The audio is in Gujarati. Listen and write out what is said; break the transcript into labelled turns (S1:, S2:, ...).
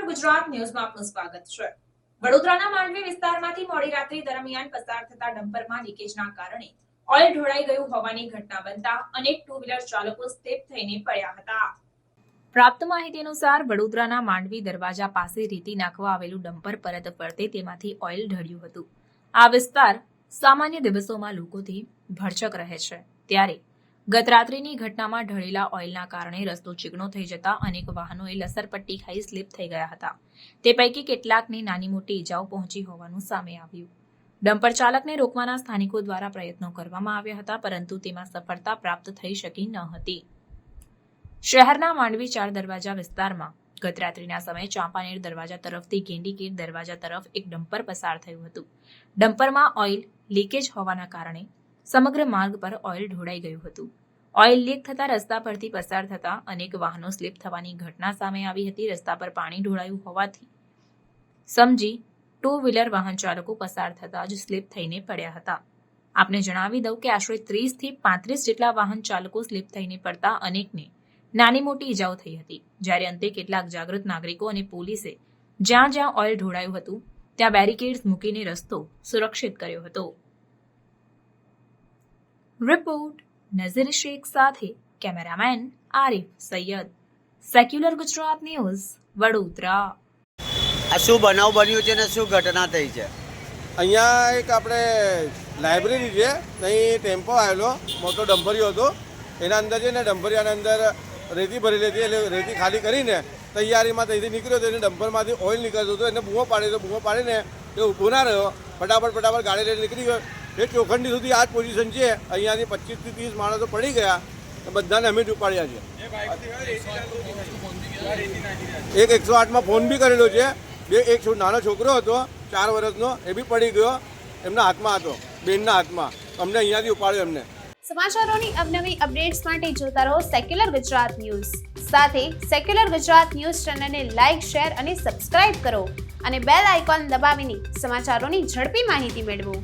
S1: ગુજરાત ન્યૂઝમાં આપનું સ્વાગત છે। વડોદરાના માંડવી વિસ્તારમાંથી મોડી રાત્રિ દરમિયાન પસાર થતા ડમ્પરમાં લીકેજના કારણે ઓઇલ ઢોળાઈ ગયું હોવાની ઘટના બનતા અનેક ટુ વ્હીલર ચાલકો સ્લીપ થઈને પડ્યા હતા। પ્રાપ્ત માહિતી અનુસાર વડોદરાના માંડવી દરવાજા પાસે રેતી નાખવા આવેલું ડમ્પર પરત ફરતે તેમાંથી ઓઇલ ઢળ્યું હતું। આ વિસ્તાર સામાન્ય દિવસોમાં લોકોથી ભરચક રહે છે, ત્યારે ગત રાત્રિની ઘટનામાં ઢળેલા ઓઇલના કારણે રસ્તો ચીકણો થઈ જતા અનેક વાહનોએ લસરપટ્ટી ખાઈ સ્લીપ થઈ ગયા હતા। તે પૈકી કેટલાકને નાની મોટી ઈજાઓ પહોંચી હોવાનું સામે આવ્યું। ડમ્પર ચાલકને રોકવાના સ્થાનિકો દ્વારા પ્રયત્નો કરવામાં આવ્યા હતા, પરંતુ તેમાં સફળતા પ્રાપ્ત થઈ શકી ન હતી। શહેરના માંડવી 4 દરવાજા વિસ્તારમાં ગત રાત્રિના સમયે ચાંપાનેર દરવાજા તરફથી ગેંડીગેટ દરવાજા તરફ એક ડમ્પર પસાર થયું હતું। ડમ્પરમાં ઓઇલ લીકેજ હોવાના કારણે સમગ્ર માર્ગ પર ઓઇલ ઢોળાઈ ગયું હતું। ઓઇલ લીક થતા રસ્તા પરથી પસાર થતા અનેક વાહનો સ્લીપ થવાની ઘટના સામે આવી હતી। રસ્તા પર પાણી ઢોળાયું હોવાથી સમજી ટુ વ્હીલર વાહન ચાલકો પસાર થતા જ સ્લીપ થઈને પડ્યા હતા। આપને જણાવી દઉં કે આશરે 30 થી 35 જેટલા વાહન ચાલકો સ્લીપ થઈને પડતા અનેકને નાની મોટી ઈજાઓ થઈ હતી, જ્યારે અંતે કેટલાક જાગૃત નાગરિકો અને પોલીસે જ્યાં જ્યાં ઓઇલ ઢોળાયું હતું ત્યાં બેરિકેડ્સ મૂકીને રસ્તો સુરક્ષિત કર્યો હતો। રિપોર્ટ નઝીર શેખ સાથે cameraman Arif Sayyed, secular Gujarat news, Vadodara.
S2: આ શું બનાવ બન્યું છે ને શું ઘટના થઈ છે?
S3: અહીંયા એક આપણે લાઇબ્રેરી છે, ત્યાં ટેમ્પો આવેલો મોટો ડમ્પરિયો હતો, એના અંદર છે ને ડમ્પરિયાના અંદર રેતી ભરેલી હતી, એટલે રેતી ખાલી કરીને તૈયારીમાં ત્યાંથી નીકળ્યો તો એને ડમ્પરમાંથી ઓઇલ નીકળતું હતું, એને બૂમો પાડી તો બૂમો પાડીને એ ઊભો ના રહ્યો, ફટાફટ ગાડી લઈને નીકળી ગયો। એ ચોખંડી સુધી આ જ પોઝિશન છે, અહીંયાથી 25 થી 30 માણસો પડી ગયા, બધાને અમે જ ઉપાડ્યા છે। એક 108માં ફોન બી કરેલો છે। એક નાનો છોકરો હતો 4 વર્ષનો, એ બી પડી ગયો, એમના હાથમાં હતો, બેનના હાથમાં, અમને અહીંયાથી ઉપાડ્યો એમને।
S4: સમાચારોની અવનવી અપડેટ્સ માટે જોતા રહો સેક્યુલર ગુજરાત ન્યૂઝ। સાથે સેક્યુલર ગુજરાત ન્યૂઝ ચેનલને લાઇક, શેર અને સબસ્ક્રાઇબ કરો અને બેલ આઇકોન દબાવીને સમાચારોની ઝડપી માહિતી મેળવો।